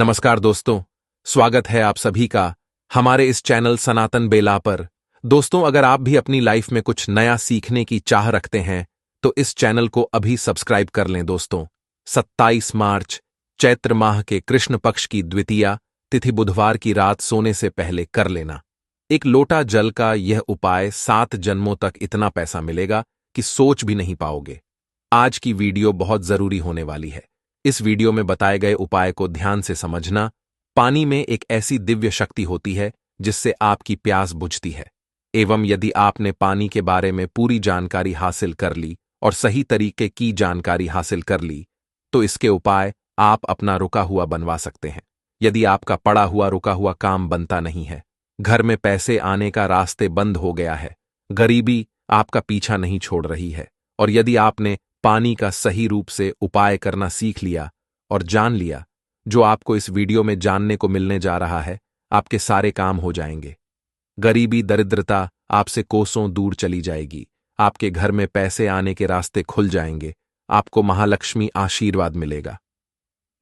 नमस्कार दोस्तों, स्वागत है आप सभी का हमारे इस चैनल सनातन बेला पर। दोस्तों, अगर आप भी अपनी लाइफ में कुछ नया सीखने की चाह रखते हैं तो इस चैनल को अभी सब्सक्राइब कर लें। दोस्तों, 27 मार्च चैत्र माह के कृष्ण पक्ष की द्वितीया तिथि बुधवार की रात सोने से पहले कर लेना। एक लोटा जल का यह उपाय 7 जन्मों तक इतना पैसा मिलेगा कि सोच भी नहीं पाओगे। आज की वीडियो बहुत जरूरी होने वाली है। इस वीडियो में बताए गए उपाय को ध्यान से समझना। पानी में एक ऐसी दिव्य शक्ति होती है जिससे आपकी प्यास बुझती है, एवं यदि आपने पानी के बारे में पूरी जानकारी हासिल कर ली और सही तरीके की जानकारी हासिल कर ली तो इसके उपाय आप अपना रुका हुआ बनवा सकते हैं। यदि आपका पड़ा हुआ रुका हुआ काम बनता नहीं है, घर में पैसे आने का रास्ते बंद हो गया है, गरीबी आपका पीछा नहीं छोड़ रही है, और यदि आपने पानी का सही रूप से उपाय करना सीख लिया और जान लिया, जो आपको इस वीडियो में जानने को मिलने जा रहा है, आपके सारे काम हो जाएंगे। गरीबी दरिद्रता आपसे कोसों दूर चली जाएगी, आपके घर में पैसे आने के रास्ते खुल जाएंगे, आपको महालक्ष्मी आशीर्वाद मिलेगा।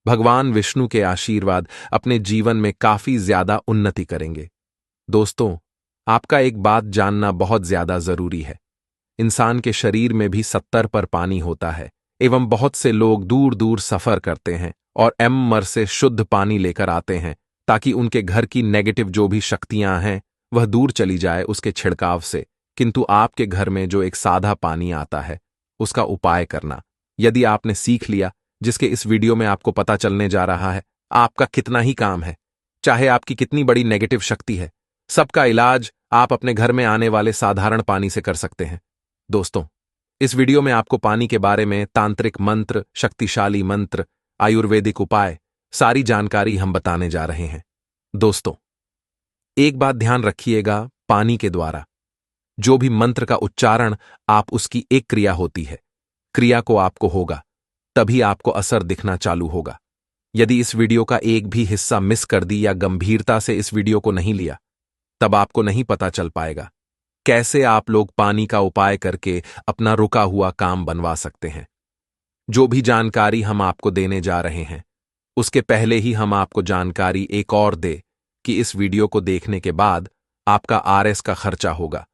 भगवान विष्णु के आशीर्वाद अपने जीवन में काफी ज्यादा उन्नति करेंगे। दोस्तों, आपका एक बात जानना बहुत ज्यादा जरूरी है। इंसान के शरीर में भी 70 पर पानी होता है, एवं बहुत से लोग दूर दूर सफर करते हैं और एमर से शुद्ध पानी लेकर आते हैं ताकि उनके घर की नेगेटिव जो भी शक्तियां हैं वह दूर चली जाए उसके छिड़काव से। किंतु आपके घर में जो एक सादा पानी आता है उसका उपाय करना यदि आपने सीख लिया, जिसके इस वीडियो में आपको पता चलने जा रहा है, आपका कितना ही काम है, चाहे आपकी कितनी बड़ी नेगेटिव शक्ति है, सबका इलाज आप अपने घर में आने वाले साधारण पानी से कर सकते हैं। दोस्तों, इस वीडियो में आपको पानी के बारे में तांत्रिक मंत्र, शक्तिशाली मंत्र, आयुर्वेदिक उपाय, सारी जानकारी हम बताने जा रहे हैं। दोस्तों, एक बात ध्यान रखिएगा, पानी के द्वारा जो भी मंत्र का उच्चारण आप उसकी एक क्रिया होती है, क्रिया को आपको होगा तभी आपको असर दिखना चालू होगा। यदि इस वीडियो का एक भी हिस्सा मिस कर दी या गंभीरता से इस वीडियो को नहीं लिया, तब आपको नहीं पता चल पाएगा कैसे आप लोग पानी का उपाय करके अपना रुका हुआ काम बनवा सकते हैं। जो भी जानकारी हम आपको देने जा रहे हैं, उसके पहले ही हम आपको जानकारी एक और दे कि इस वीडियो को देखने के बाद आपका आरएस का खर्चा होगा,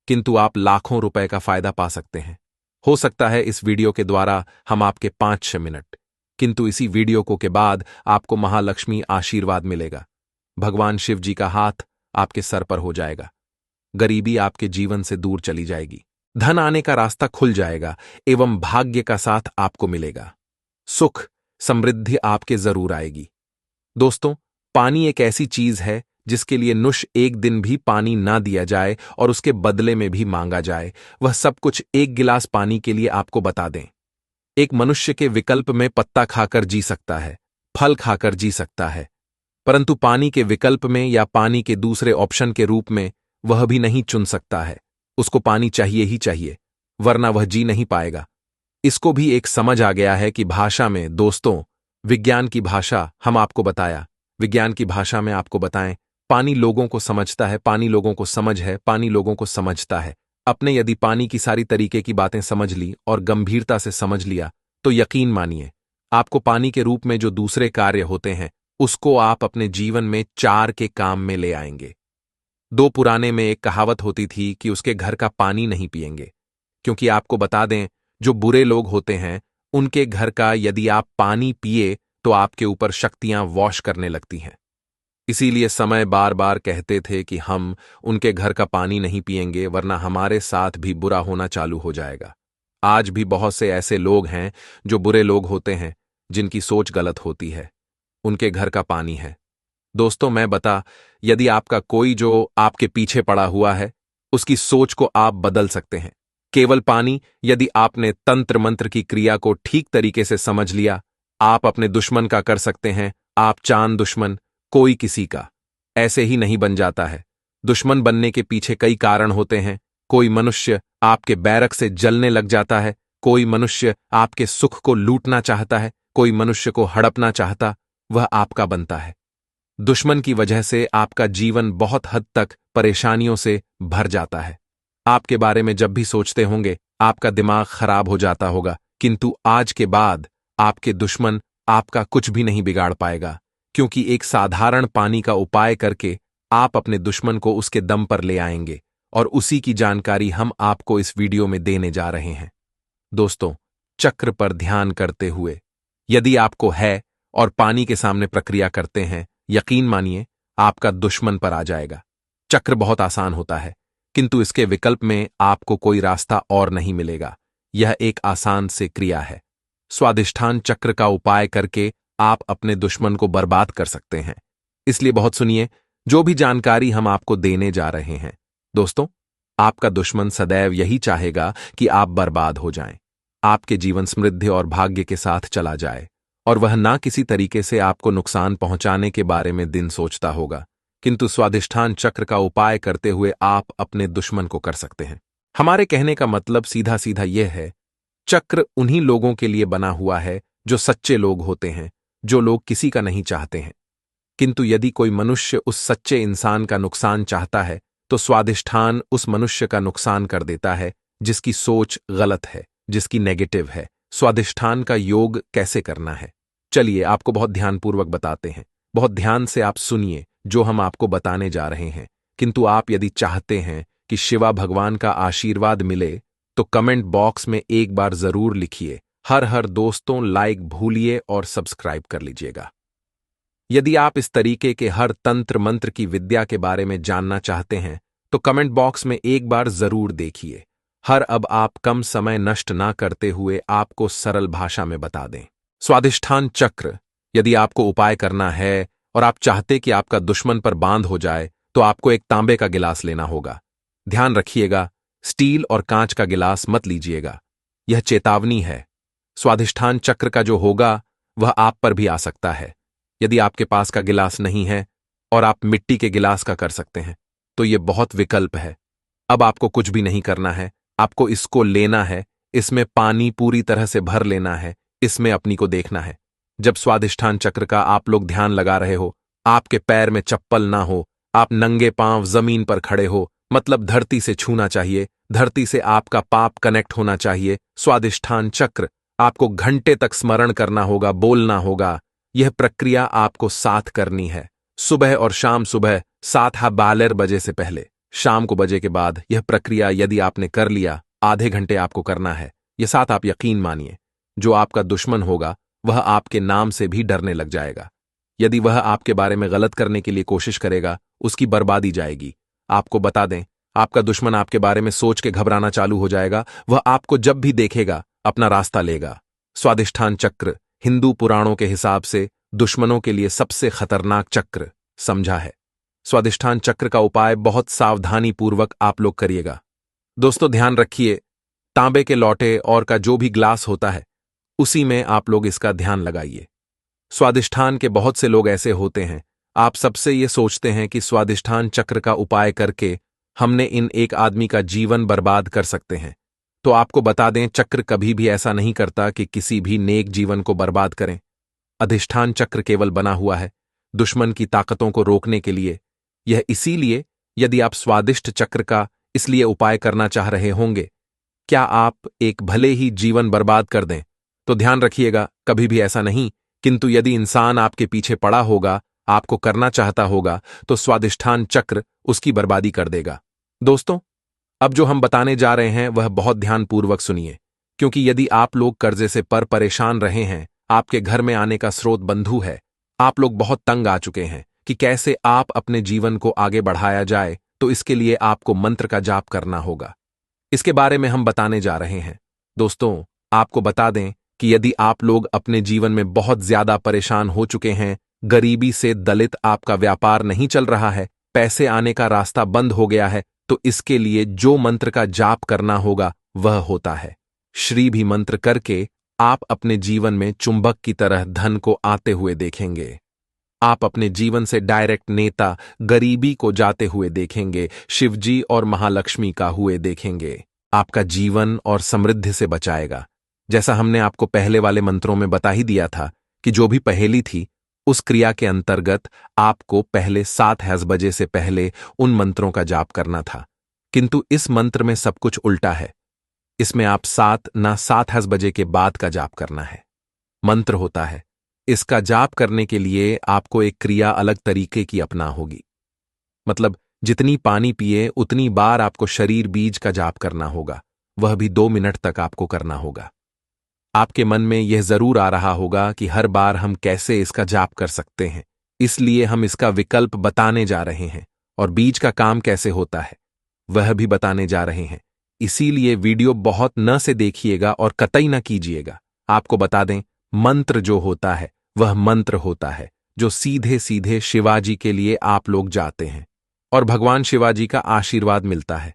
किंतु आप लाखों रुपए का फायदा पा सकते हैं। हो सकता है इस वीडियो के द्वारा हम आपके 5-6 मिनट, किंतु इसी वीडियो को के बाद आपको महालक्ष्मी आशीर्वाद मिलेगा। भगवान शिव जी का हाथ आपके सर पर हो जाएगा, गरीबी आपके जीवन से दूर चली जाएगी, धन आने का रास्ता खुल जाएगा एवं भाग्य का साथ आपको मिलेगा। सुख समृद्धि आपके जरूर आएगी। दोस्तों, पानी एक ऐसी चीज है जिसके लिए नुश एक दिन भी पानी ना दिया जाए और उसके बदले में भी मांगा जाए, वह सब कुछ एक गिलास पानी के लिए आपको बता दें। एक मनुष्य के विकल्प में पत्ता खाकर जी सकता है, फल खाकर जी सकता है, परंतु पानी के विकल्प में या पानी के दूसरे ऑप्शन के रूप में वह भी नहीं चुन सकता है। उसको पानी चाहिए ही चाहिए, वरना वह जी नहीं पाएगा। इसको भी एक समझ आ गया है कि भाषा में, दोस्तों, विज्ञान की भाषा हम आपको बताया, विज्ञान की भाषा में आपको बताएं, पानी लोगों को समझता है, पानी लोगों को समझ है, पानी लोगों को समझता है। अपने यदि पानी की सारी तरीके की बातें समझ ली और गंभीरता से समझ लिया तो यकीन मानिए, आपको पानी के रूप में जो दूसरे कार्य होते हैं उसको आप अपने जीवन में 4 के काम में ले आएंगे। 2 पुराने में एक कहावत होती थी कि उसके घर का पानी नहीं पिएंगे, क्योंकि आपको बता दें, जो बुरे लोग होते हैं उनके घर का यदि आप पानी पिए तो आपके ऊपर शक्तियां वॉश करने लगती हैं। इसीलिए समय बार बार कहते थे कि हम उनके घर का पानी नहीं पिएंगे, वरना हमारे साथ भी बुरा होना चालू हो जाएगा। आज भी बहुत से ऐसे लोग हैं जो बुरे लोग होते हैं, जिनकी सोच गलत होती है, उनके घर का पानी है। दोस्तों, मैं बता, यदि आपका कोई जो आपके पीछे पड़ा हुआ है, उसकी सोच को आप बदल सकते हैं। केवल पानी, यदि आपने तंत्र मंत्र की क्रिया को ठीक तरीके से समझ लिया, आप अपने दुश्मन का कर सकते हैं। आप चांद दुश्मन, कोई किसी का ऐसे ही नहीं बन जाता है। दुश्मन बनने के पीछे कई कारण होते हैं। कोई मनुष्य आपके बैरक से जलने लग जाता है, कोई मनुष्य आपके सुख को लूटना चाहता है, कोई मनुष्य को हड़पना चाहता, वह आपका बनता है। दुश्मन की वजह से आपका जीवन बहुत हद तक परेशानियों से भर जाता है। आपके बारे में जब भी सोचते होंगे आपका दिमाग खराब हो जाता होगा, किंतु आज के बाद आपके दुश्मन आपका कुछ भी नहीं बिगाड़ पाएगा, क्योंकि एक साधारण पानी का उपाय करके आप अपने दुश्मन को उसके दम पर ले आएंगे और उसी की जानकारी हम आपको इस वीडियो में देने जा रहे हैं। दोस्तों, चक्र पर ध्यान करते हुए यदि आपको है और पानी के सामने प्रक्रिया करते हैं, यकीन मानिए आपका दुश्मन पर आ जाएगा। चक्र बहुत आसान होता है, किंतु इसके विकल्प में आपको कोई रास्ता और नहीं मिलेगा। यह एक आसान से क्रिया है। स्वादिष्ठान चक्र का उपाय करके आप अपने दुश्मन को बर्बाद कर सकते हैं। इसलिए बहुत सुनिए जो भी जानकारी हम आपको देने जा रहे हैं। दोस्तों, आपका दुश्मन सदैव यही चाहेगा कि आप बर्बाद हो जाएं, आपके जीवन समृद्धि और भाग्य के साथ चला जाए, और वह ना किसी तरीके से आपको नुकसान पहुंचाने के बारे में दिन सोचता होगा। किंतु स्वादिष्ठान चक्र का उपाय करते हुए आप अपने दुश्मन को कर सकते हैं। हमारे कहने का मतलब सीधा सीधा यह है, चक्र उन्हीं लोगों के लिए बना हुआ है जो सच्चे लोग होते हैं, जो लोग किसी का नहीं चाहते हैं। किंतु यदि कोई मनुष्य उस सच्चे इंसान का नुकसान चाहता है तो स्वादिष्ठान उस मनुष्य का नुकसान कर देता है जिसकी सोच गलत है, जिसकी नेगेटिव है। स्वादिष्ठान का योग कैसे करना है, चलिए आपको बहुत ध्यानपूर्वक बताते हैं। बहुत ध्यान से आप सुनिए जो हम आपको बताने जा रहे हैं। किंतु आप यदि चाहते हैं कि शिवा भगवान का आशीर्वाद मिले तो कमेंट बॉक्स में एक बार जरूर लिखिए। हर दोस्तों, लाइक भूलिए और सब्सक्राइब कर लीजिएगा। यदि आप इस तरीके के हर तंत्र मंत्र की विद्या के बारे में जानना चाहते हैं तो कमेंट बॉक्स में एक बार जरूर देखिए। अब आप कम समय नष्ट ना करते हुए आपको सरल भाषा में बता दें। स्वादिष्ठान चक्र यदि आपको उपाय करना है और आप चाहते कि आपका दुश्मन पर बांध हो जाए तो आपको एक तांबे का गिलास लेना होगा। ध्यान रखिएगा, स्टील और कांच का गिलास मत लीजिएगा। यह चेतावनी है। स्वादिष्ठान चक्र का जो होगा वह आप पर भी आ सकता है। यदि आपके पास का गिलास नहीं है और आप मिट्टी के गिलास का कर सकते हैं तो यह बहुत विकल्प है। अब आपको कुछ भी नहीं करना है, आपको इसको लेना है, इसमें पानी पूरी तरह से भर लेना है, इसमें अपनी को देखना है। जब स्वादिष्ठान चक्र का आप लोग ध्यान लगा रहे हो, आपके पैर में चप्पल ना हो, आप नंगे पांव जमीन पर खड़े हो, मतलब धरती से छूना चाहिए, धरती से आपका पाप कनेक्ट होना चाहिए। स्वादिष्ठान चक्र आपको घंटे तक स्मरण करना होगा, बोलना होगा। यह प्रक्रिया आपको 7 करनी है, सुबह और शाम। सुबह 7:12 बजे से पहले, शाम को बजे के बाद। यह प्रक्रिया यदि आपने कर लिया, आधे घंटे आपको करना है। यह 7 आप यकीन मानिए, जो आपका दुश्मन होगा वह आपके नाम से भी डरने लग जाएगा। यदि वह आपके बारे में गलत करने के लिए कोशिश करेगा, उसकी बर्बादी जाएगी। आपको बता दें, आपका दुश्मन आपके बारे में सोच के घबराना चालू हो जाएगा। वह आपको जब भी देखेगा अपना रास्ता लेगा। स्वादिष्ठान चक्र हिंदू पुराणों के हिसाब से दुश्मनों के लिए सबसे खतरनाक चक्र समझा है। स्वादिष्ठान चक्र का उपाय बहुत सावधानी पूर्वक आप लोग करिएगा। दोस्तों, ध्यान रखिए, तांबे के लोटे और का जो भी ग्लास होता है उसी में आप लोग इसका ध्यान लगाइए। स्वादिष्ठान के बहुत से लोग ऐसे होते हैं, आप सबसे ये सोचते हैं कि स्वादिष्ठान चक्र का उपाय करके हमने इन एक आदमी का जीवन बर्बाद कर सकते हैं। तो आपको बता दें, चक्र कभी भी ऐसा नहीं करता कि किसी भी नेक जीवन को बर्बाद करें। अधिष्ठान चक्र केवल बना हुआ है दुश्मन की ताकतों को रोकने के लिए। यह इसीलिए, यदि आप स्वादिष्ट चक्र का इसलिए उपाय करना चाह रहे होंगे क्या आप एक भले ही जीवन बर्बाद कर दें, तो ध्यान रखिएगा कभी भी ऐसा नहीं। किंतु यदि इंसान आपके पीछे पड़ा होगा, आपको करना चाहता होगा, तो स्वादिष्ठान चक्र उसकी बर्बादी कर देगा। दोस्तों, अब जो हम बताने जा रहे हैं वह बहुत ध्यानपूर्वक सुनिए, क्योंकि यदि आप लोग कर्जे से परेशान रहे हैं, आपके घर में आने का स्रोत बंधु है, आप लोग बहुत तंग आ चुके हैं कि कैसे आप अपने जीवन को आगे बढ़ाया जाए, तो इसके लिए आपको मंत्र का जाप करना होगा। इसके बारे में हम बताने जा रहे हैं। दोस्तों, आपको बता दें कि यदि आप लोग अपने जीवन में बहुत ज्यादा परेशान हो चुके हैं, गरीबी से दलित, आपका व्यापार नहीं चल रहा है, पैसे आने का रास्ता बंद हो गया है, तो इसके लिए जो मंत्र का जाप करना होगा वह होता है श्री भी मंत्र करके आप अपने जीवन में चुंबक की तरह धन को आते हुए देखेंगे। आप अपने जीवन से डायरेक्ट नेता गरीबी को जाते हुए देखेंगे, शिवजी और महालक्ष्मी का हुए देखेंगे। आपका जीवन और समृद्धि से बचाएगा। जैसा हमने आपको पहले वाले मंत्रों में बता ही दिया था कि जो भी पहेली थी उस क्रिया के अंतर्गत आपको पहले 7 बजे से पहले उन मंत्रों का जाप करना था। किंतु इस मंत्र में सब कुछ उल्टा है। इसमें आप 7 बजे के बाद का जाप करना है। मंत्र होता है, इसका जाप करने के लिए आपको एक क्रिया अलग तरीके की अपना होगी। मतलब जितनी पानी पिए उतनी बार आपको शरीर बीज का जाप करना होगा, वह भी 2 मिनट तक आपको करना होगा। आपके मन में यह जरूर आ रहा होगा कि हर बार हम कैसे इसका जाप कर सकते हैं, इसलिए हम इसका विकल्प बताने जा रहे हैं और बीज का काम कैसे होता है वह भी बताने जा रहे हैं। इसीलिए वीडियो बहुत न से देखिएगा और कतई न कीजिएगा। आपको बता दें, मंत्र जो होता है वह मंत्र होता है जो सीधे सीधे शिवाजी के लिए आप लोग जाते हैं और भगवान शिवाजी का आशीर्वाद मिलता है।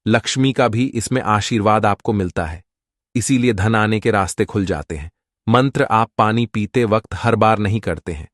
लक्ष्मी का भी इसमें आशीर्वाद आपको मिलता है, इसीलिए धन आने के रास्ते खुल जाते हैं। मंत्र आप पानी पीते वक्त हर बार नहीं करते हैं,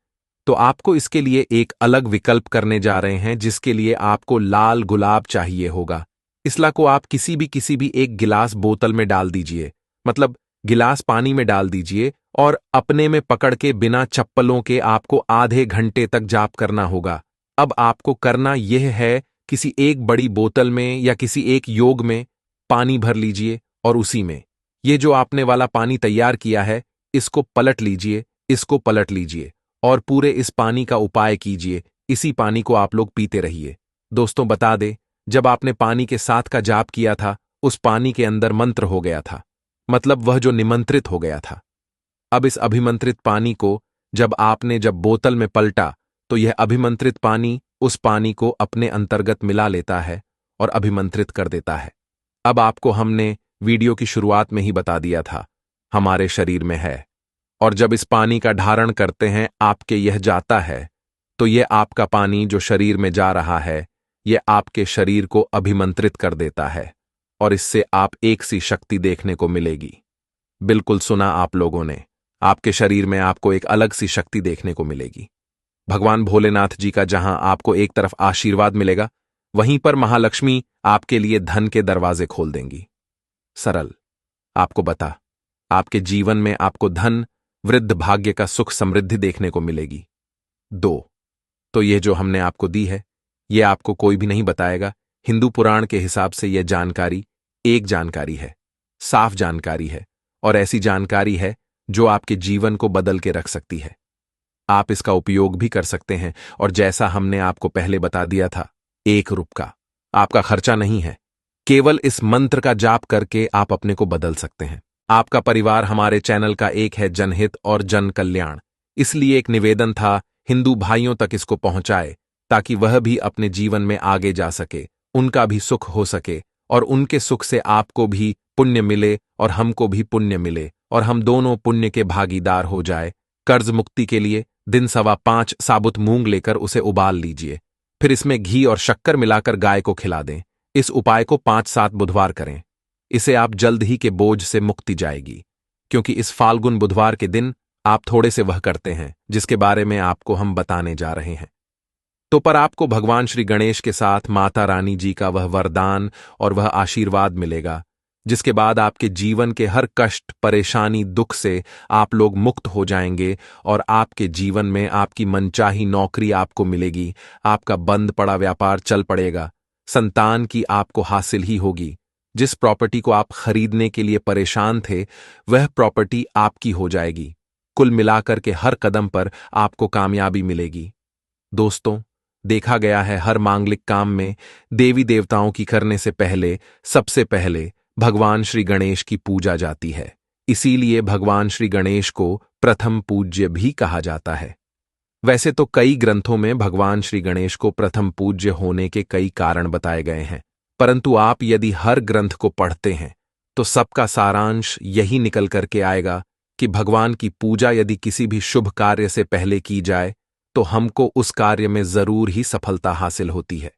तो आपको इसके लिए एक अलग विकल्प करने जा रहे हैं, जिसके लिए आपको लाल गुलाब चाहिए होगा। इसला को आप किसी भी एक गिलास बोतल में डाल दीजिए, मतलब गिलास पानी में डाल दीजिए और अपने में पकड़ के बिना चप्पलों के आपको आधे घंटे तक जाप करना होगा। अब आपको करना यह है, किसी एक बड़ी बोतल में या किसी एक योग में पानी भर लीजिए और उसी में ये जो आपने वाला पानी तैयार किया है इसको पलट लीजिए, इसको पलट लीजिए और पूरे इस पानी का उपाय कीजिए। इसी पानी को आप लोग पीते रहिए। दोस्तों बता दे, जब आपने पानी के साथ का जाप किया था उस पानी के अंदर मंत्र हो गया था, मतलब वह जो निमंत्रित हो गया था। अब इस अभिमंत्रित पानी को जब बोतल में पलटा तो यह अभिमंत्रित पानी उस पानी को अपने अंतर्गत मिला लेता है और अभिमंत्रित कर देता है। अब आपको हमने वीडियो की शुरुआत में ही बता दिया था, हमारे शरीर में है और जब इस पानी का धारण करते हैं आपके यह जाता है तो यह आपका पानी जो शरीर में जा रहा है यह आपके शरीर को अभिमंत्रित कर देता है और इससे आप एक सी शक्ति देखने को मिलेगी। बिल्कुल सुना आप लोगों ने, आपके शरीर में आपको एक अलग सी शक्ति देखने को मिलेगी। भगवान भोलेनाथ जी का जहां आपको एक तरफ आशीर्वाद मिलेगा, वहीं पर महालक्ष्मी आपके लिए धन के दरवाजे खोल देंगी। सरल, आपको बता, आपके जीवन में आपको धन, वृद्ध भाग्य का सुख समृद्धि देखने को मिलेगी। 2, तो यह जो हमने आपको दी है यह आपको कोई भी नहीं बताएगा। हिंदू पुराण के हिसाब से यह जानकारी एक जानकारी है, साफ जानकारी है और ऐसी जानकारी है जो आपके जीवन को बदल के रख सकती है। आप इसका उपयोग भी कर सकते हैं और जैसा हमने आपको पहले बता दिया था, 1 रुपया का आपका खर्चा नहीं है। केवल इस मंत्र का जाप करके आप अपने को बदल सकते हैं। आपका परिवार हमारे चैनल का एक है जनहित और जन कल्याण, इसलिए एक निवेदन था हिंदू भाइयों तक इसको पहुंचाए ताकि वह भी अपने जीवन में आगे जा सके, उनका भी सुख हो सके और उनके सुख से आपको भी पुण्य मिले और हमको भी पुण्य मिले और हम दोनों पुण्य के भागीदार हो जाए। कर्ज मुक्ति के लिए दिन 5.25 साबुत मूंग लेकर उसे उबाल लीजिए, फिर इसमें घी और शक्कर मिलाकर गाय को खिला दें। इस उपाय को 5-7 बुधवार करें, इसे आप जल्द ही के बोझ से मुक्ति जाएगी, क्योंकि इस फाल्गुन बुधवार के दिन आप थोड़े से वह करते हैं जिसके बारे में आपको हम बताने जा रहे हैं। तो पर आपको भगवान श्री गणेश के साथ माता रानी जी का वह वरदान और वह आशीर्वाद मिलेगा, जिसके बाद आपके जीवन के हर कष्ट, परेशानी, दुख से आप लोग मुक्त हो जाएंगे और आपके जीवन में आपकी मनचाही नौकरी आपको मिलेगी, आपका बंद पड़ा व्यापार चल पड़ेगा, संतान की आपको हासिल ही होगी। जिस प्रॉपर्टी को आप खरीदने के लिए परेशान थे वह प्रॉपर्टी आपकी हो जाएगी। कुल मिलाकर के हर कदम पर आपको कामयाबी मिलेगी। दोस्तों, देखा गया है हर मांगलिक काम में देवी देवताओं की करने से पहले सबसे पहले भगवान श्री गणेश की पूजा जाती है। इसीलिए भगवान श्री गणेश को प्रथम पूज्य भी कहा जाता है। वैसे तो कई ग्रंथों में भगवान श्री गणेश को प्रथम पूज्य होने के कई कारण बताए गए हैं, परंतु आप यदि हर ग्रंथ को पढ़ते हैं तो सबका सारांश यही निकल करके आएगा कि भगवान की पूजा यदि किसी भी शुभ कार्य से पहले की जाए तो हमको उस कार्य में जरूर ही सफलता हासिल होती है।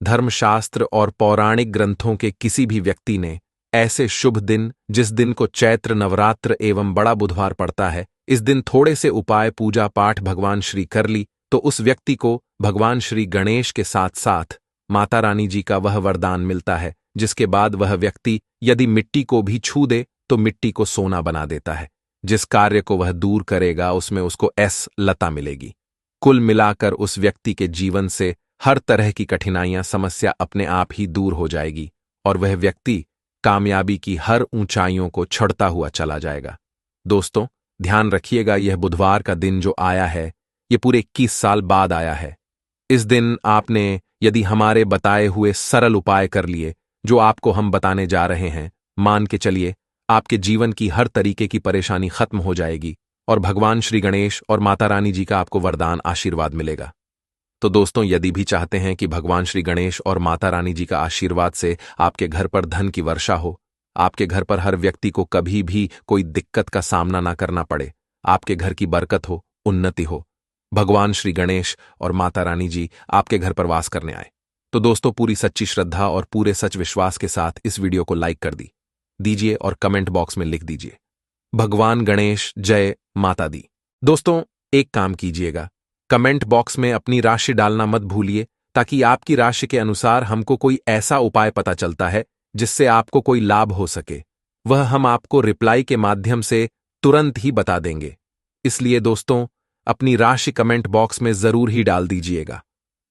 धर्मशास्त्र और पौराणिक ग्रंथों के किसी भी व्यक्ति ने ऐसे शुभ दिन, जिस दिन को चैत्र नवरात्र एवं बड़ा बुधवार पड़ता है, इस दिन थोड़े से उपाय, पूजा पाठ भगवान श्री कर ली तो उस व्यक्ति को भगवान श्री गणेश के साथ साथ माता रानी जी का वह वरदान मिलता है, जिसके बाद वह व्यक्ति यदि मिट्टी को भी छू दे तो मिट्टी को सोना बना देता है। जिस कार्य को वह दूर करेगा उसमें उसको लता मिलेगी। कुल मिलाकर उस व्यक्ति के जीवन से हर तरह की कठिनाइयां, समस्या अपने आप ही दूर हो जाएगी और वह व्यक्ति कामयाबी की हर ऊंचाइयों को चढ़ता हुआ चला जाएगा। दोस्तों, ध्यान रखिएगा, यह बुधवार का दिन जो आया है, ये पूरे 21 साल बाद आया है। इस दिन आपने यदि हमारे बताए हुए सरल उपाय कर लिए, जो आपको हम बताने जा रहे हैं, मान के चलिए आपके जीवन की हर तरीके की परेशानी खत्म हो जाएगी और भगवान श्री गणेश और माता रानी जी का आपको वरदान आशीर्वाद मिलेगा। तो दोस्तों, यदि भी चाहते हैं कि भगवान श्री गणेश और माता रानी जी का आशीर्वाद से आपके घर पर धन की वर्षा हो, आपके घर पर हर व्यक्ति को कभी भी कोई दिक्कत का सामना ना करना पड़े, आपके घर की बरकत हो, उन्नति हो, भगवान श्री गणेश और माता रानी जी आपके घर पर वास करने आए, तो दोस्तों पूरी सच्ची श्रद्धा और पूरे सच विश्वास के साथ इस वीडियो को लाइक कर दीजिए और कमेंट बॉक्स में लिख दीजिए, भगवान गणेश जय माता दी। दोस्तों, एक काम कीजिएगा, कमेंट बॉक्स में अपनी राशि डालना मत भूलिए, ताकि आपकी राशि के अनुसार हमको कोई ऐसा उपाय पता चलता है जिससे आपको कोई लाभ हो सके, वह हम आपको रिप्लाई के माध्यम से तुरंत ही बता देंगे। इसलिए दोस्तों, अपनी राशि कमेंट बॉक्स में जरूर ही डाल दीजिएगा।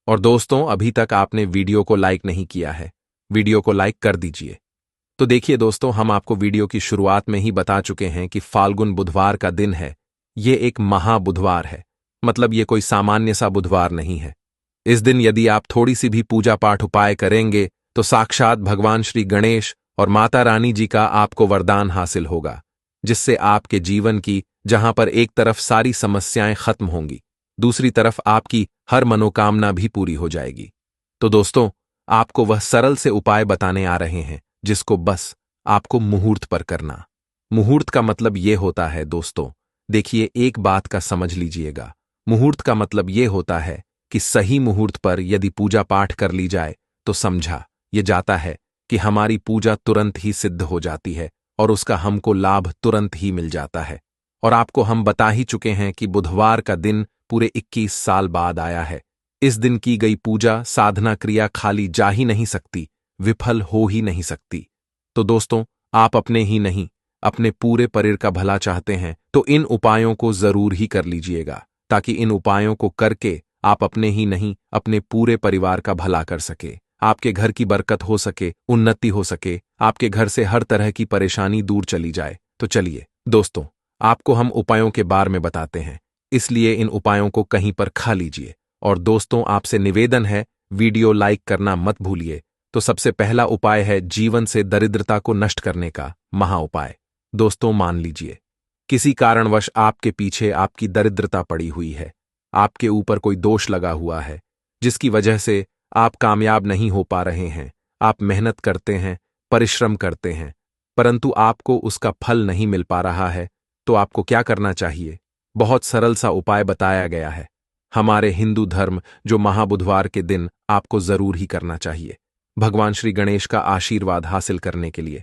और दोस्तों, अभी तक आपने वीडियो को लाइक नहीं किया है, वीडियो को लाइक कर दीजिए। तो देखिए दोस्तों, हम आपको वीडियो की शुरुआत में ही बता चुके हैं कि फाल्गुन बुधवार का दिन है। ये एक महा बुधवार है, मतलब ये कोई सामान्य सा बुधवार नहीं है। इस दिन यदि आप थोड़ी सी भी पूजा पाठ उपाय करेंगे तो साक्षात भगवान श्री गणेश और माता रानी जी का आपको वरदान हासिल होगा, जिससे आपके जीवन की जहां पर एक तरफ सारी समस्याएं खत्म होंगी, दूसरी तरफ आपकी हर मनोकामना भी पूरी हो जाएगी। तो दोस्तों, आपको वह सरल से उपाय बताने आ रहे हैं जिसको बस आपको मुहूर्त पर करना। मुहूर्त का मतलब यह होता है दोस्तों, देखिए एक बात का समझ लीजिएगा, मुहूर्त का मतलब यह होता है कि सही मुहूर्त पर यदि पूजा पाठ कर ली जाए तो समझा यह जाता है कि हमारी पूजा तुरंत ही सिद्ध हो जाती है और उसका हमको लाभ तुरंत ही मिल जाता है। और आपको हम बता ही चुके हैं कि बुधवार का दिन पूरे 21 साल बाद आया है। इस दिन की गई पूजा साधना क्रिया खाली जा ही नहीं सकती, विफल हो ही नहीं सकती। तो दोस्तों, आप अपने ही नहीं अपने पूरे परिवार का भला चाहते हैं तो इन उपायों को जरूर ही कर लीजिएगा, ताकि इन उपायों को करके आप अपने ही नहीं अपने पूरे परिवार का भला कर सके, आपके घर की बरकत हो सके, उन्नति हो सके, आपके घर से हर तरह की परेशानी दूर चली जाए। तो चलिए दोस्तों, आपको हम उपायों के बारे में बताते हैं, इसलिए इन उपायों को कहीं पर खा लीजिए। और दोस्तों, आपसे निवेदन है, वीडियो लाइक करना मत भूलिए। तो सबसे पहला उपाय है जीवन से दरिद्रता को नष्ट करने का महा उपाय। दोस्तों, मान लीजिए किसी कारणवश आपके पीछे आपकी दरिद्रता पड़ी हुई है, आपके ऊपर कोई दोष लगा हुआ है, जिसकी वजह से आप कामयाब नहीं हो पा रहे हैं। आप मेहनत करते हैं, परिश्रम करते हैं, परंतु आपको उसका फल नहीं मिल पा रहा है। तो आपको क्या करना चाहिए? बहुत सरल सा उपाय बताया गया है हमारे हिंदू धर्म, जो महाबुधवार के दिन आपको जरूर ही करना चाहिए भगवान श्री गणेश का आशीर्वाद हासिल करने के लिए।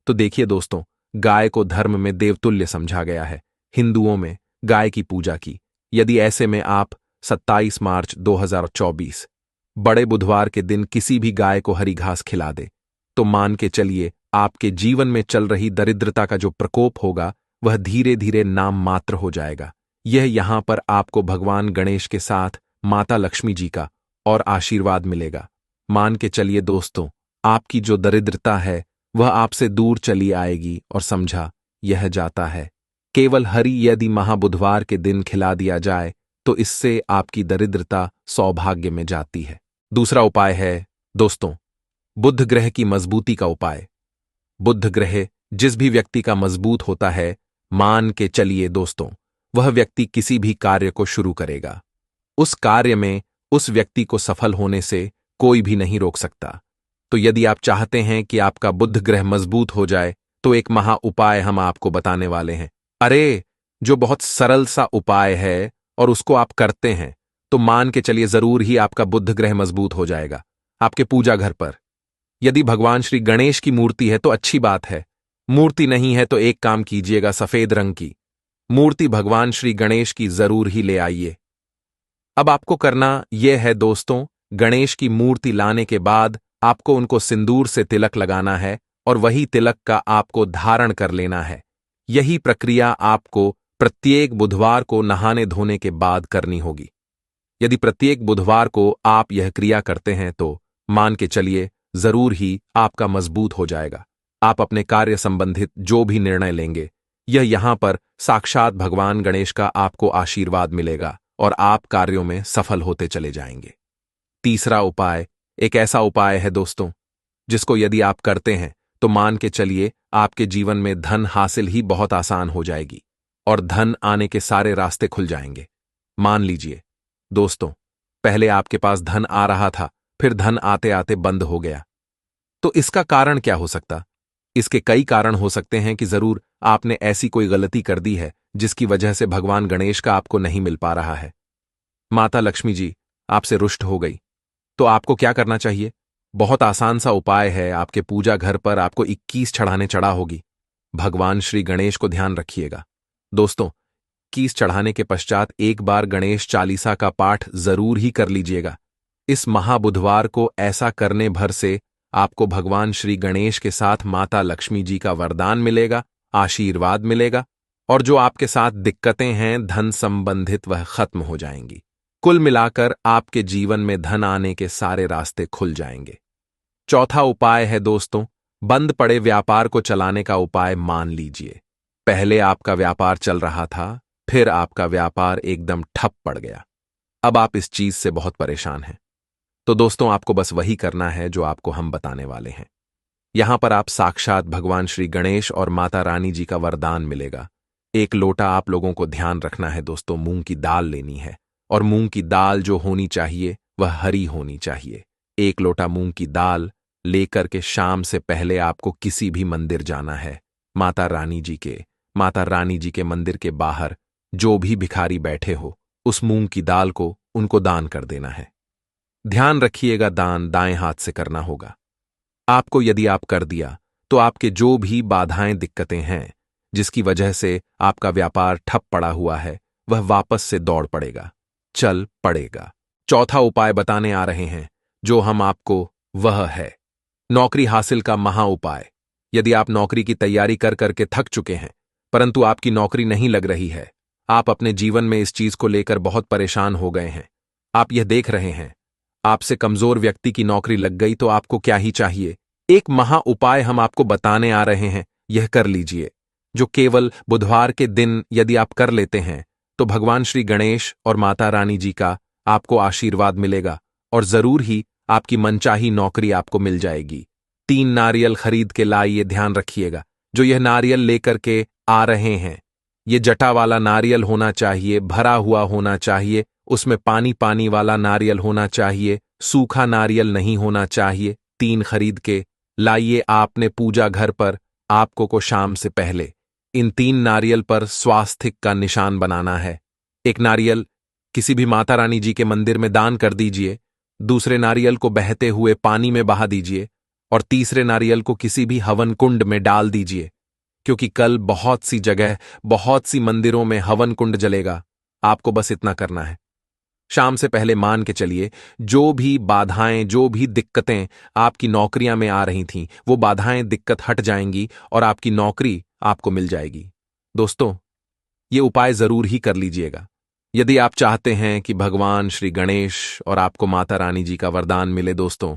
तो देखिए दोस्तों, गाय को धर्म में देवतुल्य समझा गया है, हिंदुओं में गाय की पूजा की। यदि ऐसे में आप 27 मार्च 2024 बड़े बुधवार के दिन किसी भी गाय को हरी घास खिला दे, तो मान के चलिए आपके जीवन में चल रही दरिद्रता का जो प्रकोप होगा वह धीरे धीरे नाम मात्र हो जाएगा। यह यहां पर आपको भगवान गणेश के साथ माता लक्ष्मी जी का और आशीर्वाद मिलेगा। मान के चलिए दोस्तों, आपकी जो दरिद्रता है वह आपसे दूर चली आएगी। और समझा यह जाता है केवल हरी यदि महाबुधवार के दिन खिला दिया जाए तो इससे आपकी दरिद्रता सौभाग्य में जाती है। दूसरा उपाय है दोस्तों, बुध ग्रह की मजबूती का उपाय। बुध ग्रह जिस भी व्यक्ति का मजबूत होता है, मान के चलिए दोस्तों, वह व्यक्ति किसी भी कार्य को शुरू करेगा, उस कार्य में उस व्यक्ति को सफल होने से कोई भी नहीं रोक सकता। तो यदि आप चाहते हैं कि आपका बुध ग्रह मजबूत हो जाए तो एक महा उपाय हम आपको बताने वाले हैं। अरे, जो बहुत सरल सा उपाय है और उसको आप करते हैं तो मान के चलिए जरूर ही आपका बुध ग्रह मजबूत हो जाएगा। आपके पूजा घर पर यदि भगवान श्री गणेश की मूर्ति है तो अच्छी बात है, मूर्ति नहीं है तो एक काम कीजिएगा, सफेद रंग की मूर्ति भगवान श्री गणेश की जरूर ही ले आइए। अब आपको करना यह है दोस्तों, गणेश की मूर्ति लाने के बाद आपको उनको सिंदूर से तिलक लगाना है और वही तिलक का आपको धारण कर लेना है। यही प्रक्रिया आपको प्रत्येक बुधवार को नहाने धोने के बाद करनी होगी। यदि प्रत्येक बुधवार को आप यह क्रिया करते हैं तो मान के चलिए जरूर ही आपका मजबूत हो जाएगा। आप अपने कार्य संबंधित जो भी निर्णय लेंगे यह यहाँ पर साक्षात भगवान गणेश का आपको आशीर्वाद मिलेगा और आप कार्यों में सफल होते चले जाएंगे। तीसरा उपाय एक ऐसा उपाय है दोस्तों, जिसको यदि आप करते हैं तो मान के चलिए आपके जीवन में धन हासिल ही बहुत आसान हो जाएगी और धन आने के सारे रास्ते खुल जाएंगे। मान लीजिए दोस्तों, पहले आपके पास धन आ रहा था, फिर धन आते आते बंद हो गया। तो इसका कारण क्या हो सकता? इसके कई कारण हो सकते हैं कि जरूर आपने ऐसी कोई गलती कर दी है जिसकी वजह से भगवान गणेश का आपको नहीं मिल पा रहा है। माता लक्ष्मी जी आपसे रुष्ट हो गई, तो आपको क्या करना चाहिए? बहुत आसान सा उपाय है। आपके पूजा घर पर आपको 21 चढ़ाने चढ़ा होगी। भगवान श्री गणेश को ध्यान रखिएगा दोस्तों। 21 चढ़ाने के पश्चात एक बार गणेश चालीसा का पाठ जरूर ही कर लीजिएगा। इस महाबुधवार को ऐसा करने भर से आपको भगवान श्री गणेश के साथ माता लक्ष्मी जी का वरदान मिलेगा, आशीर्वाद मिलेगा और जो आपके साथ दिक्कतें हैं धन संबंधित वह खत्म हो जाएंगी। कुल मिलाकर आपके जीवन में धन आने के सारे रास्ते खुल जाएंगे। चौथा उपाय है दोस्तों, बंद पड़े व्यापार को चलाने का उपाय। मान लीजिए पहले आपका व्यापार चल रहा था, फिर आपका व्यापार एकदम ठप पड़ गया। अब आप इस चीज से बहुत परेशान हैं। तो दोस्तों आपको बस वही करना है जो आपको हम बताने वाले हैं। यहां पर आप साक्षात भगवान श्री गणेश और माता रानी जी का वरदान मिलेगा। एक लोटा आप लोगों को ध्यान रखना है दोस्तों, मूंग की दाल लेनी है और मूंग की दाल जो होनी चाहिए वह हरी होनी चाहिए। एक लोटा मूंग की दाल लेकर के शाम से पहले आपको किसी भी मंदिर जाना है। माता रानी जी के मंदिर के बाहर जो भी भिखारी बैठे हो उस मूंग की दाल को उनको दान कर देना है। ध्यान रखिएगा दान दाएं हाथ से करना होगा। आपको यदि आप कर दिया तो आपके जो भी बाधाएं दिक्कतें हैं जिसकी वजह से आपका व्यापार ठप पड़ा हुआ है वह वापस से दौड़ पड़ेगा, चल पड़ेगा। चौथा उपाय बताने आ रहे हैं जो हम आपको, वह है नौकरी हासिल का महा उपाय। यदि आप नौकरी की तैयारी कर करके थक चुके हैं परंतु आपकी नौकरी नहीं लग रही है, आप अपने जीवन में इस चीज को लेकर बहुत परेशान हो गए हैं, आप यह देख रहे हैं आपसे कमजोर व्यक्ति की नौकरी लग गई, तो आपको क्या ही चाहिए? एक महा उपाय हम आपको बताने आ रहे हैं, यह कर लीजिए, जो केवल बुधवार के दिन यदि आप कर लेते हैं तो भगवान श्री गणेश और माता रानी जी का आपको आशीर्वाद मिलेगा और जरूर ही आपकी मनचाही नौकरी आपको मिल जाएगी। 3 नारियल खरीद के लाइए, ध्यान रखिएगा। जो यह नारियल लेकर के आ रहे हैं ये जटा वाला नारियल होना चाहिए, भरा हुआ होना चाहिए, उसमें पानी पानी वाला नारियल होना चाहिए, सूखा नारियल नहीं होना चाहिए। 3 खरीद के लाइए आपने पूजा घर पर। आपको को शाम से पहले इन 3 नारियल पर स्वास्तिक का निशान बनाना है। एक नारियल किसी भी माता रानी जी के मंदिर में दान कर दीजिए, दूसरे नारियल को बहते हुए पानी में बहा दीजिए और तीसरे नारियल को किसी भी हवन कुंड में डाल दीजिए, क्योंकि कल बहुत सी जगह बहुत सी मंदिरों में हवन कुंड जलेगा। आपको बस इतना करना है। शाम से पहले मान के चलिए जो भी बाधाएं जो भी दिक्कतें आपकी नौकरियां में आ रही थीं वो बाधाएं दिक्कत हट जाएंगी और आपकी नौकरी आपको मिल जाएगी। दोस्तों ये उपाय जरूर ही कर लीजिएगा। यदि आप चाहते हैं कि भगवान श्री गणेश और आपको माता रानी जी का वरदान मिले दोस्तों,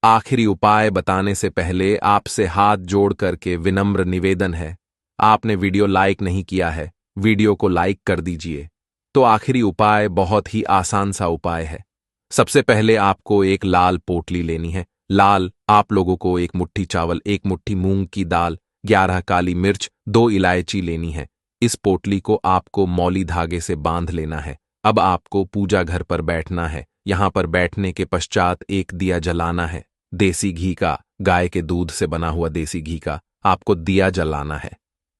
आखिरी उपाय बताने से पहले आपसे हाथ जोड़ करके विनम्र निवेदन है, आपने वीडियो लाइक नहीं किया है, वीडियो को लाइक कर दीजिए। तो आखिरी उपाय बहुत ही आसान सा उपाय है। सबसे पहले आपको एक लाल पोटली लेनी है। लाल आप लोगों को 1 मुट्ठी चावल, 1 मुट्ठी मूंग की दाल, 11 काली मिर्च, 2 इलायची लेनी है। इस पोटली को आपको मौली धागे से बांध लेना है। अब आपको पूजा घर पर बैठना है। यहां पर बैठने के पश्चात एक दिया जलाना है। देसी घी का, गाय के दूध से बना हुआ देसी घी का आपको दिया जलाना है।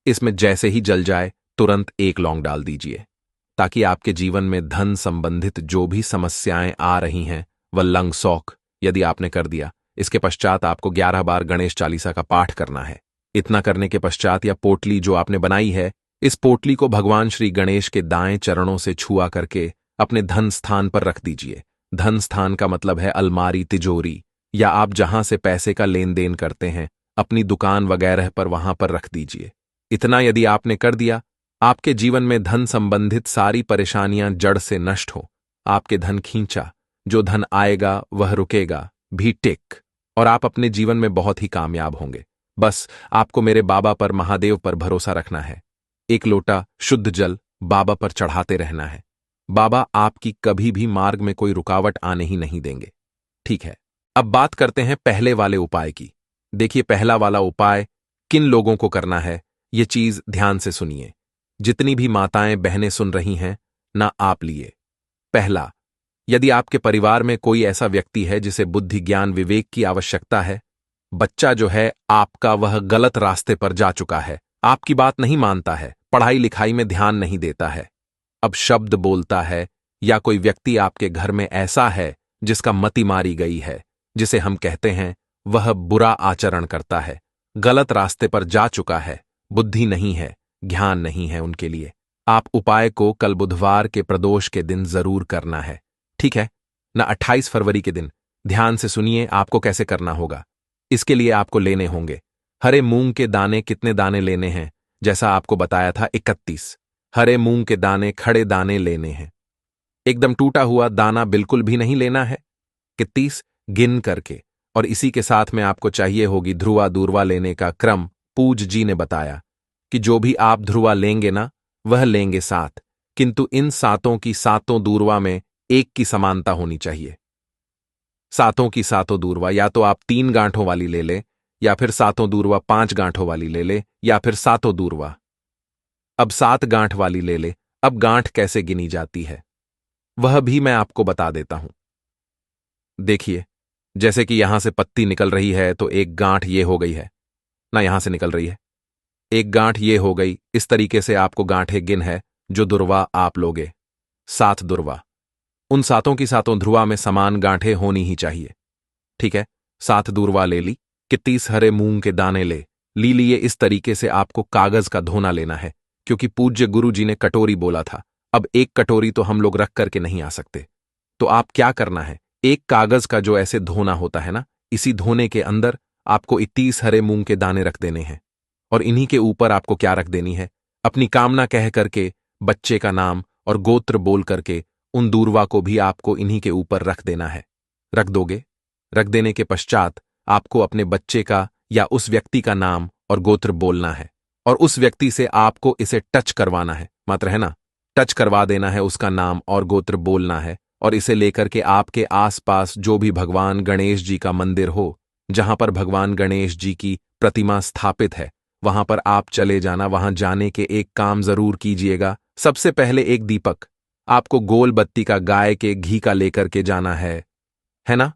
इसमें जैसे ही जल जाए तुरंत 1 लौंग डाल दीजिए, ताकि आपके जीवन में धन संबंधित जो भी समस्याएं आ रही हैं वह लंग सौख यदि आपने कर दिया। इसके पश्चात आपको 11 बार गणेश चालीसा का पाठ करना है। इतना करने के पश्चात या पोटली जो आपने बनाई है, इस पोटली को भगवान श्री गणेश के दाएं चरणों से छुआ करके अपने धन स्थान पर रख दीजिए। धन स्थान का मतलब है अलमारी, तिजोरी या आप जहां से पैसे का लेन देन करते हैं, अपनी दुकान वगैरह पर वहां पर रख दीजिए। इतना यदि आपने कर दिया, आपके जीवन में धन संबंधित सारी परेशानियां जड़ से नष्ट हो। आपके धन खींचा, जो धन आएगा वह रुकेगा भी टिक और आप अपने जीवन में बहुत ही कामयाब होंगे। बस आपको मेरे बाबा पर, महादेव पर भरोसा रखना है। एक लोटा शुद्ध जल बाबा पर चढ़ाते रहना है। बाबा आपकी कभी भी मार्ग में कोई रुकावट आने ही नहीं देंगे। ठीक है, अब बात करते हैं पहले वाले उपाय की। देखिए, पहला वाला उपाय किन लोगों को करना है, ये चीज ध्यान से सुनिए। जितनी भी माताएं बहनें सुन रही हैं ना, आप लिए। पहला, यदि आपके परिवार में कोई ऐसा व्यक्ति है जिसे बुद्धि ज्ञान विवेक की आवश्यकता है, बच्चा जो है आपका वह गलत रास्ते पर जा चुका है, आपकी बात नहीं मानता है, पढ़ाई लिखाई में ध्यान नहीं देता है, अब शब्द बोलता है, या कोई व्यक्ति आपके घर में ऐसा है जिसका मति मारी गई है, जिसे हम कहते हैं वह बुरा आचरण करता है, गलत रास्ते पर जा चुका है, बुद्धि नहीं है, ज्ञान नहीं है उनके लिए, आप उपाय को कल बुधवार के प्रदोष के दिन जरूर करना है। ठीक है ना? 28 फरवरी के दिन। ध्यान से सुनिए आपको कैसे करना होगा। इसके लिए आपको लेने होंगे हरे मूंग के दाने। कितने दाने लेने हैं? जैसा आपको बताया था 31 हरे मूंग के दाने, खड़े दाने लेने हैं। एकदम टूटा हुआ दाना बिल्कुल भी नहीं लेना है, 31 गिन करके। और इसी के साथ में आपको चाहिए होगी ध्रुवा दूर्वा लेने का क्रम। पूज जी ने बताया कि जो भी आप ध्रुवा लेंगे ना, वह लेंगे 7, किंतु इन 7 की 7 दूर्वा में एक की समानता होनी चाहिए। 7 की 7 दूर्वा या तो आप 3 गांठों वाली ले लें, या फिर 7 दूर्वा 5 गांठों वाली ले ले, या फिर 7 दूर्वा अब 7 गांठ वाली ले ले। अब गांठ कैसे गिनी जाती है वह भी मैं आपको बता देता हूं। देखिए, जैसे कि यहां से पत्ती निकल रही है तो एक गांठ ये हो गई है ना, यहां से निकल रही है, एक गांठ ये हो गई। इस तरीके से आपको गांठें गिन है जो दुर्वा आप लोगे, 7 दुर्वा। उन 7 की 7 ध्रुवा में समान गांठें होनी ही चाहिए। ठीक है, 7 दूर्वा ले ली। 31 हरे मूंग के दाने ली लिए। इस तरीके से आपको कागज का धोना लेना है, क्योंकि पूज्य गुरु जी ने कटोरी बोला था। अब एक कटोरी तो हम लोग रख करके नहीं आ सकते, तो आप क्या करना है, एक कागज का जो ऐसे धोना होता है ना, इसी धोने के अंदर आपको 31 हरे मूंग के दाने रख देने हैं। और इन्हीं के ऊपर आपको क्या रख देनी है, अपनी कामना कह करके, बच्चे का नाम और गोत्र बोल करके उन दूर्वा को भी आपको इन्हीं के ऊपर रख देना है। रख दोगे? रख देने के पश्चात आपको अपने बच्चे का या उस व्यक्ति का नाम और गोत्र बोलना है, और उस व्यक्ति से आपको इसे टच करवाना है, मात्र है ना, टच करवा देना है, उसका नाम और गोत्र बोलना है। और इसे लेकर के आपके आसपास जो भी भगवान गणेश जी का मंदिर हो, जहां पर भगवान गणेश जी की प्रतिमा स्थापित है, वहां पर आप चले जाना। वहां जाने के एक काम जरूर कीजिएगा। सबसे पहले एक दीपक आपको गोल बत्ती का गाय के घी का लेकर के जाना है ना?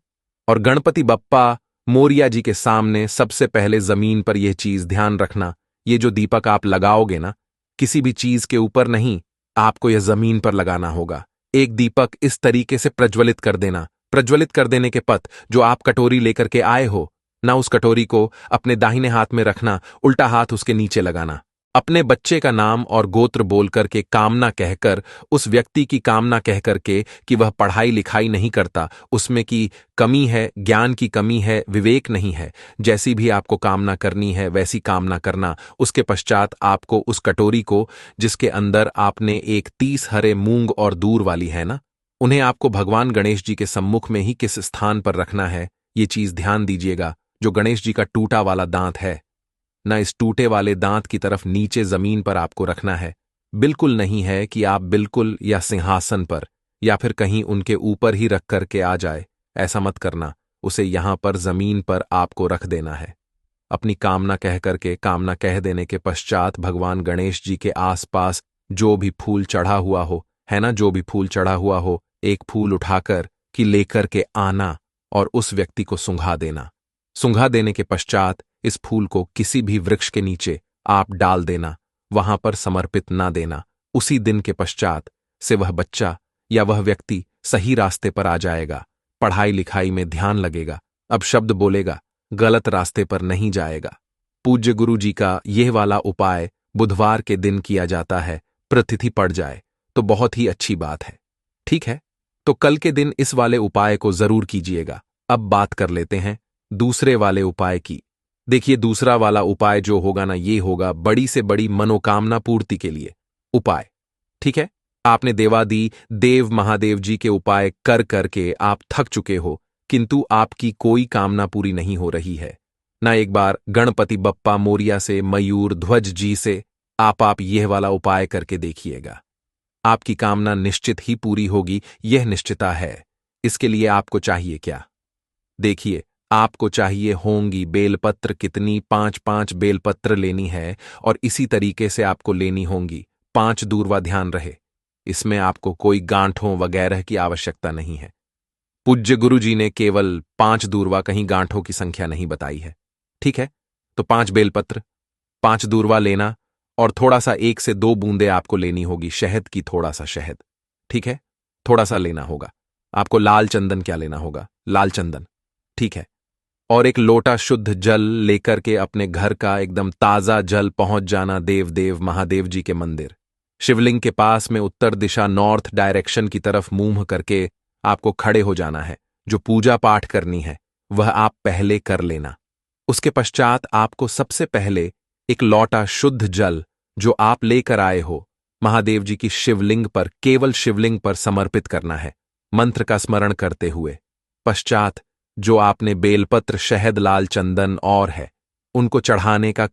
और गणपति बप्पा मोरिया जी के सामने सबसे पहले जमीन पर यह चीज ध्यान रखना, ये जो दीपक आप लगाओगे ना, किसी भी चीज के ऊपर नहीं, आपको यह जमीन पर लगाना होगा। एक दीपक इस तरीके से प्रज्वलित कर देना। प्रज्वलित कर देने के पथ जो आप कटोरी लेकर के आए हो ना, उस कटोरी को अपने दाहिने हाथ में रखना, उल्टा हाथ उसके नीचे लगाना। अपने बच्चे का नाम और गोत्र बोल करके, कामना कहकर, उस व्यक्ति की कामना कह करके कि वह पढ़ाई लिखाई नहीं करता, उसमें की कमी है, ज्ञान की कमी है, विवेक नहीं है, जैसी भी आपको कामना करनी है वैसी कामना करना। उसके पश्चात आपको उस कटोरी को, जिसके अंदर आपने एक 30 हरे मूंग और दूर वाली है ना, उन्हें आपको भगवान गणेश जी के सम्मुख में ही किस स्थान पर रखना है, ये चीज ध्यान दीजिएगा। जो गणेश जी का टूटा वाला दांत है ना, इस टूटे वाले दांत की तरफ नीचे जमीन पर आपको रखना है। बिल्कुल नहीं है कि आप बिल्कुल या सिंहासन पर या फिर कहीं उनके ऊपर ही रख करके आ जाए, ऐसा मत करना। उसे यहां पर जमीन पर आपको रख देना है। अपनी कामना कह करके, कामना कह देने के पश्चात भगवान गणेश जी के आसपास जो भी फूल चढ़ा हुआ हो, है ना, जो भी फूल चढ़ा हुआ हो, एक फूल उठाकर कि लेकर के आना और उस व्यक्ति को सूंघा देना। सूंघा देने के पश्चात इस फूल को किसी भी वृक्ष के नीचे आप डाल देना, वहां पर समर्पित ना देना। उसी दिन के पश्चात से वह बच्चा या वह व्यक्ति सही रास्ते पर आ जाएगा, पढ़ाई लिखाई में ध्यान लगेगा, अब शब्द बोलेगा, गलत रास्ते पर नहीं जाएगा। पूज्य गुरु जी का यह वाला उपाय बुधवार के दिन किया जाता है, प्रतिथि पड़ जाए तो बहुत ही अच्छी बात है। ठीक है, तो कल के दिन इस वाले उपाय को जरूर कीजिएगा। अब बात कर लेते हैं दूसरे वाले उपाय की। देखिए, दूसरा वाला उपाय जो होगा ना, ये होगा बड़ी से बड़ी मनोकामना पूर्ति के लिए उपाय। ठीक है, आपने देवादी देव महादेव जी के उपाय कर करके आप थक चुके हो, किंतु आपकी कोई कामना पूरी नहीं हो रही है ना। एक बार गणपति बप्पा मोरिया से, मयूर ध्वज जी से आप यह वाला उपाय करके देखिएगा। आपकी कामना निश्चित ही पूरी होगी, यह निश्चिता है। इसके लिए आपको चाहिए क्या? देखिए, आपको चाहिए होंगी बेलपत्र कितनी, 5-5 बेलपत्र लेनी है और इसी तरीके से आपको लेनी होंगी 5 दूर्वा। ध्यान रहे, इसमें आपको कोई गांठों वगैरह की आवश्यकता नहीं है। पूज्य गुरु जी ने केवल 5 दूर्वा, कहीं गांठों की संख्या नहीं बताई है। ठीक है, तो 5 बेलपत्र, 5 दूर्वा लेना और थोड़ा सा 1 से 2 बूंदे आपको लेनी होगी शहद की, थोड़ा सा शहद। ठीक है, थोड़ा सा लेना होगा आपको। लाल चंदन क्या लेना होगा? लाल चंदन। ठीक है, और एक लोटा शुद्ध जल लेकर के अपने घर का एकदम ताजा जल पहुंच जाना देव देव महादेव जी के मंदिर। शिवलिंग के पास में उत्तर दिशा नॉर्थ डायरेक्शन की तरफ मुंह करके आपको खड़े हो जाना है। जो पूजा पाठ करनी है वह आप पहले कर लेना। उसके पश्चात आपको सबसे पहले एक लोटा शुद्ध जल जो आप लेकर आए हो महादेव जी की शिवलिंग पर, केवल शिवलिंग पर समर्पित करना है मंत्र का स्मरण करते हुए। पश्चात जो आपने बेलपत्र, शहद, लाल चंदन और है उनको चढ़ाने का